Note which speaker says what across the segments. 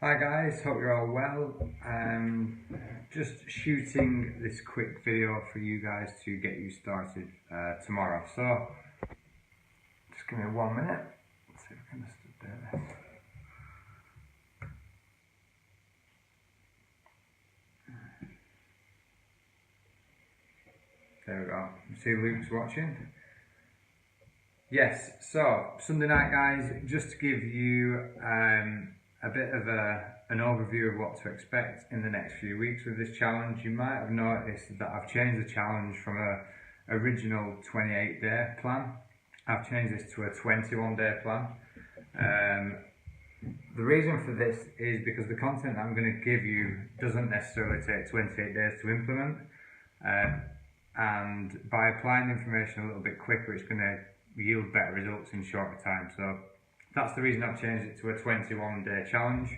Speaker 1: Hi guys, hope you're all well. Just shooting this quick video for you guys to get you started tomorrow. So, just give me 1 minute. Let's see if I can just do this. There we go. You see Luke's watching. Yes, so Sunday night guys, just to give you a bit of an overview of what to expect in the next few weeks with this challenge. You might have noticed that I've changed the challenge from a original 28-day plan. I've changed this to a 21-day plan. The reason for this is because the content I'm going to give you doesn't necessarily take 28 days to implement, and by applying the information a little bit quicker, it's going to yield better results in shorter time. So that's the reason I've changed it to a 21-day challenge.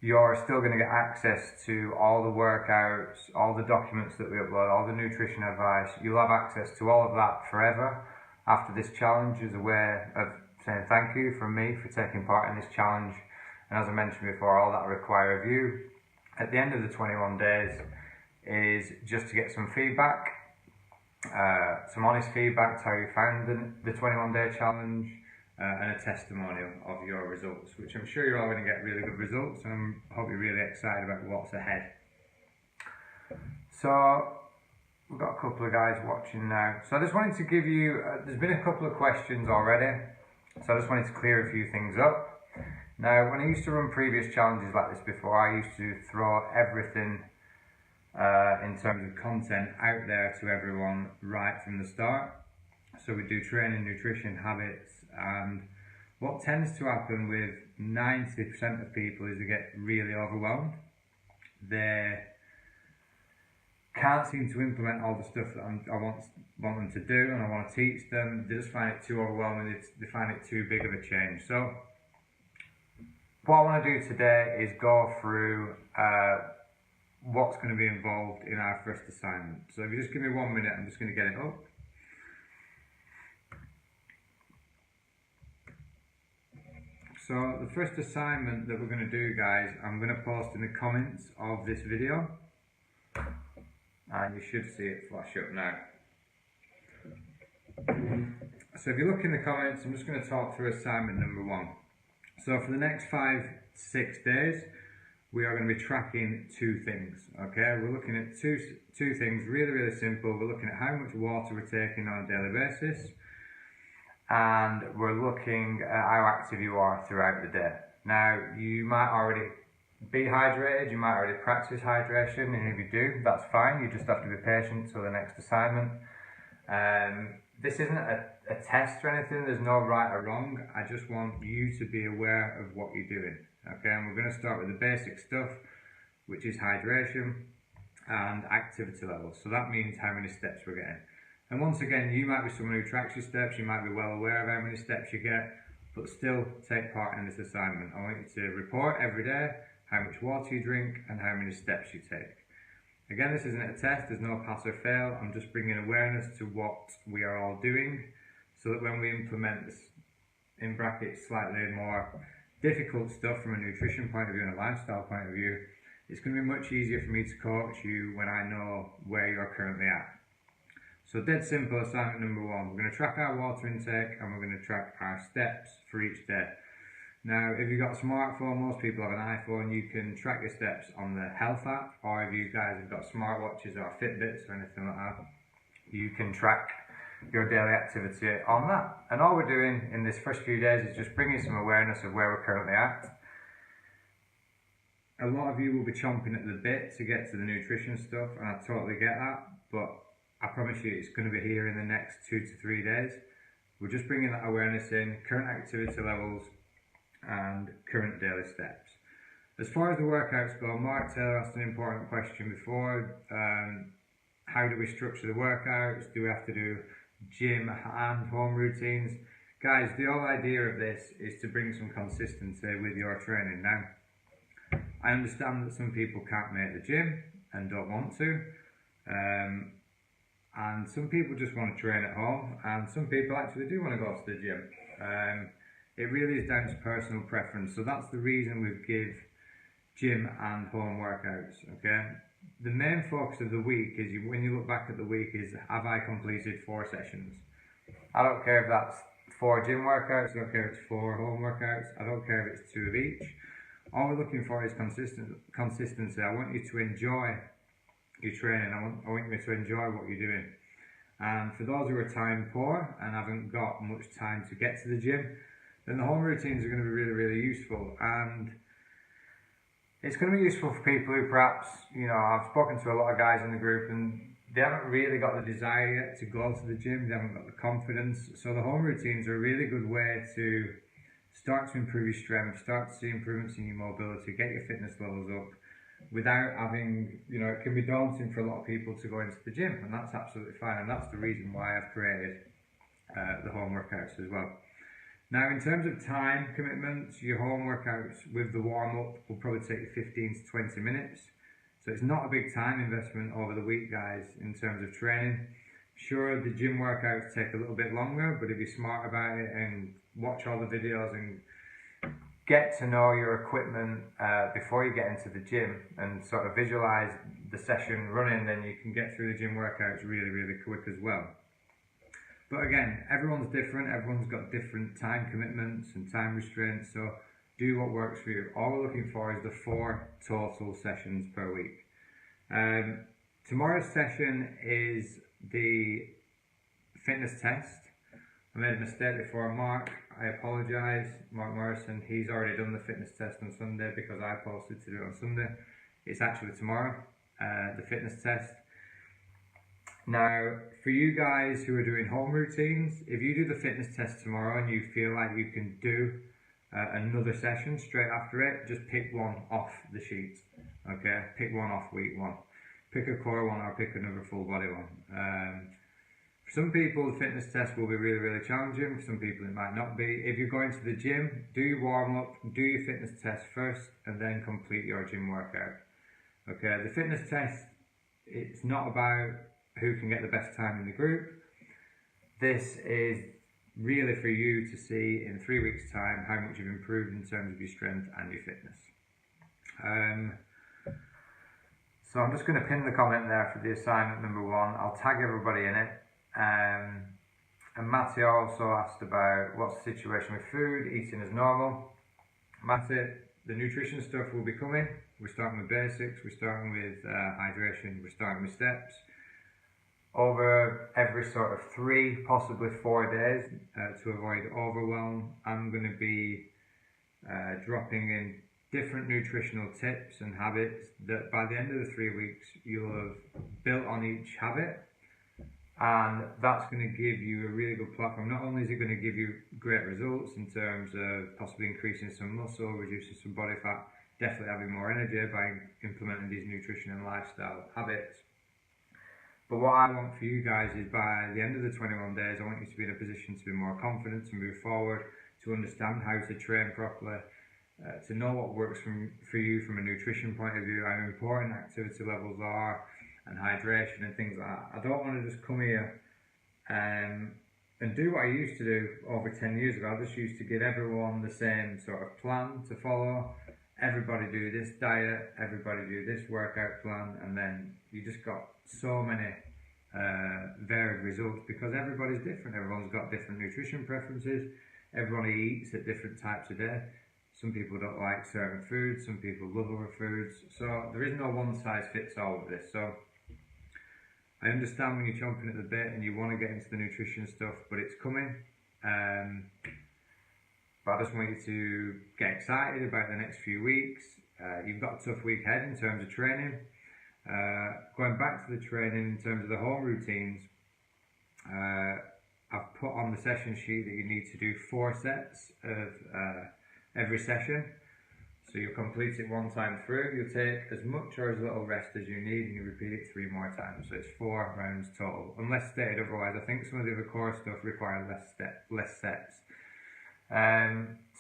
Speaker 1: You're still going to get access to all the workouts, all the documents that we upload, all the nutrition advice. You'll have access to all of that forever after this challenge as a way of saying thank you from me for taking part in this challenge. And as I mentioned before, all that I require of you at the end of the 21 days is just to get some feedback, some honest feedback to how you found the 21-day challenge, and a testimonial of your results, which I'm sure you're all going to get really good results, and I hope you're really excited about what's ahead. So we've got a couple of guys watching now. So I just wanted to give you, there's been a couple of questions already, so I just wanted to clear a few things up. Now, when I used to run previous challenges like this before, I used to throw everything in terms of content out there to everyone right from the start. So we do training, nutrition, habits, and what tends to happen with 90% of people is they get really overwhelmed. They can't seem to implement all the stuff that I want them to do and I want to teach them. They just find it too overwhelming, they find it too big of a change. So what I want to do today is go through what's going to be involved in our first assignment. So if you just give me 1 minute, I'm just going to get it up. So the first assignment that we're going to do, guys, I'm going to post in the comments of this video, and you should see it flash up now. So if you look in the comments, I'm just going to talk through assignment number 1. So for the next 5 to 6 days, we are going to be tracking 2 things. Okay, we're looking at two things, really simple. We're looking at how much water we're taking on a daily basis, and we're looking at how active you are throughout the day. Now, you might already be hydrated, you might already practice hydration, and if you do, that's fine. You just have to be patient till the next assignment. This isn't a test or anything, there's no right or wrong. I just want you to be aware of what you're doing. Okay, and we're going to start with the basic stuff, which is hydration and activity levels. So that means how many steps we're getting. And once again, you might be someone who tracks your steps, you might be well aware of how many steps you get, but still take part in this assignment. I want you to report every day how much water you drink and how many steps you take. Again, this isn't a test, there's no pass or fail, I'm just bringing awareness to what we are all doing, so that when we implement this, in brackets, slightly more difficult stuff from a nutrition point of view and a lifestyle point of view, it's going to be much easier for me to coach you when I know where you're currently at. So dead simple assignment number 1, we're going to track our water intake and we're going to track our steps for each day. Now, if you've got a smartphone, most people have an iPhone, you can track your steps on the Health app, or if you guys have got smartwatches or Fitbits or anything like that, you can track your daily activity on that. And all we're doing in this first few days is just bringing some awareness of where we're currently at. A lot of you will be chomping at the bit to get to the nutrition stuff, and I totally get that, but I promise you it's going to be here in the next 2 to 3 days. We're just bringing that awareness in, current activity levels and current daily steps. As far as the workouts go, Mark Taylor asked an important question before. How do we structure the workouts? Do we have to do gym and home routines? Guys, the whole idea of this is to bring some consistency with your training. Now, I understand that some people can't make the gym and don't want to. and some people just want to train at home, and some people actually do want to go to the gym. It really is down to personal preference. So that's the reason we give gym and home workouts. Okay. The main focus of the week is when you look back at the week is, have I completed 4 sessions? I don't care if that's 4 gym workouts, I don't care if it's 4 home workouts, I don't care if it's 2 of each. All we're looking for is consistency. I want you to enjoy your training. I want you to enjoy what you're doing. And for those who are time poor and haven't got much time to get to the gym, then the home routines are going to be really, really useful. And it's going to be useful for people who perhaps, I've spoken to a lot of guys in the group and they haven't really got the desire yet to go to the gym, they haven't got the confidence. So the home routines are a really good way to start to improve your strength, start to see improvements in your mobility, get your fitness levels up without having, it can be daunting for a lot of people to go into the gym, and that's absolutely fine. And that's the reason why I've created the home workouts as well. Now, in terms of time commitments, your home workouts with the warm-up will probably take you 15 to 20 minutes. So it's not a big time investment over the week, guys, in terms of training. Sure, the gym workouts take a little bit longer, but if you're smart about it and watch all the videos and get to know your equipment before you get into the gym and sort of visualize the session running, then you can get through the gym workouts really, really quick as well. But again, everyone's different, everyone's got different time commitments and time restraints, so do what works for you. All we're looking for is the 4 total sessions per week. Tomorrow's session is the fitness test. I made a mistake before. Mark, I apologise. Mark Morrison, he's already done the fitness test on Sunday because I posted to do it on Sunday. It's actually tomorrow, the fitness test. Now, for you guys who are doing home routines, if you do the fitness test tomorrow and you feel like you can do another session straight after it, just pick one off the sheet. Okay, pick one off week 1. Pick a core one or pick another full body one. For some people, the fitness test will be really, really challenging. For some people, it might not be. If you're going to the gym, do your warm up, do your fitness test first, and then complete your gym workout. Okay, the fitness test, it's not about who can get the best time in the group. This is really for you to see in 3 weeks' time how much you've improved in terms of your strength and your fitness. So I'm just going to pin the comment there for the assignment number 1. I'll tag everybody in it. And Matty also asked about what's the situation with food, eating as normal. Matty, the nutrition stuff will be coming. We're starting with basics, we're starting with hydration, we're starting with steps. Over every sort of 3, possibly 4 days, to avoid overwhelm, I'm going to be dropping in different nutritional tips and habits that by the end of the 3 weeks you'll have built on each habit, and that's going to give you a really good platform. Not only is it going to give you great results in terms of possibly increasing some muscle, reducing some body fat, definitely having more energy by implementing these nutrition and lifestyle habits. But what I want for you guys is by the end of the 21 days, I want you to be in a position to be more confident, to move forward, to understand how to train properly, to know what works for you from a nutrition point of view, how important activity levels are, and hydration and things like that. I don't want to just come here and do what I used to do over 10 years ago. I just used to give everyone the same sort of plan to follow. Everybody do this diet, everybody do this workout plan, and then you just got so many varied results because everybody's different. Everyone's got different nutrition preferences. Everybody eats at different types of day. Some people don't like certain foods, some people love other foods. So there is no one size fits all with this. So I understand when you're chomping at the bit and you want to get into the nutrition stuff, but it's coming. But I just want you to get excited about the next few weeks. You've got a tough week ahead in terms of training. Going back to the training in terms of the home routines, I've put on the session sheet that you need to do 4 sets of every session. So you'll complete it 1 time through. You'll take as much or as little rest as you need and you repeat it 3 more times. So it's 4 rounds total. Unless stated otherwise, I think some of the other core stuff require less sets.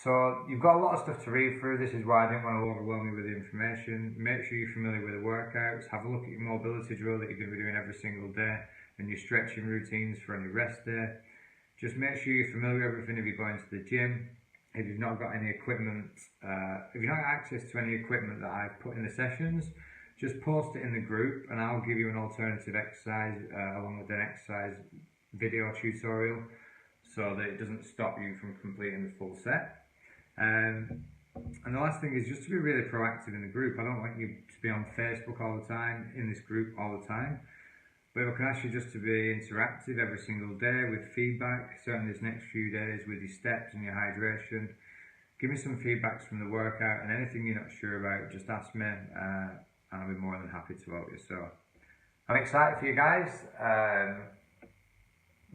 Speaker 1: So you've got a lot of stuff to read through. This is why I didn't want to overwhelm you with the information. Make sure you're familiar with the workouts. Have a look at your mobility drill that you're going to be doing every single day and your stretching routines for any rest day. Just make sure you're familiar with everything if you're going to the gym. If you've not got any equipment, if you've not got access to any equipment that I've put in the sessions, just post it in the group and I'll give you an alternative exercise along with an exercise video tutorial so that it doesn't stop you from completing the full set. And the last thing is just to be really proactive in the group. I don't want you to be on Facebook all the time, in this group all the time. But if I can ask you just to be interactive every single day with feedback, certainly these next few days with your steps and your hydration. Give me some feedbacks from the workout and anything you're not sure about, just ask me and I'll be more than happy to help you. So I'm excited for you guys.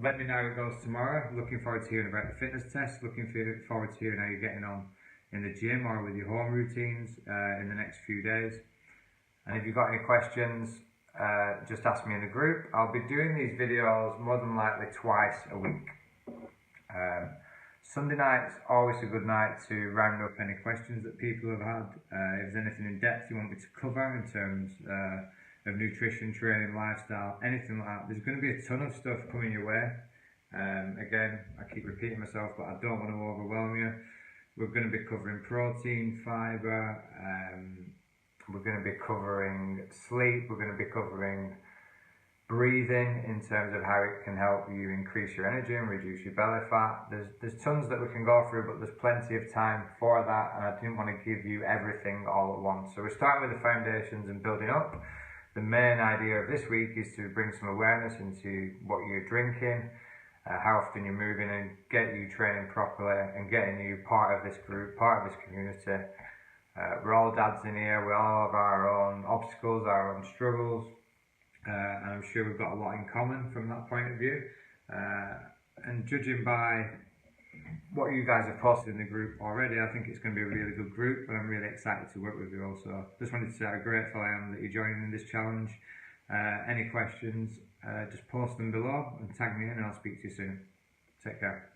Speaker 1: Let me know how it goes tomorrow. Looking forward to hearing about the fitness test. Looking forward to hearing how you're getting on in the gym or with your home routines in the next few days. And if you've got any questions, just ask me in the group. I'll be doing these videos more than likely twice a week. Sunday night's always a good night to round up any questions that people have had. If there's anything in depth you want me to cover in terms of nutrition, training, lifestyle, anything like that, there's going to be a ton of stuff coming your way. Again, I keep repeating myself, but I don't want to overwhelm you. We're going to be covering protein, fibre, we're going to be covering sleep, we're going to be covering breathing in terms of how it can help you increase your energy and reduce your belly fat. There's tons that we can go through, but there's plenty of time for that, and I didn't want to give you everything all at once. So we're starting with the foundations and building up. The main idea of this week is to bring some awareness into what you're drinking, how often you're moving, and get you training properly and getting you part of this group, part of this community. We're all dads in here, we all have our own obstacles, our own struggles, and I'm sure we've got a lot in common from that point of view. And judging by what you guys have posted in the group already, I think it's going to be a really good group, and I'm really excited to work with you also. Just wanted to say how grateful I am that you're joining in this challenge. Any questions, just post them below and tag me in and I'll speak to you soon. Take care.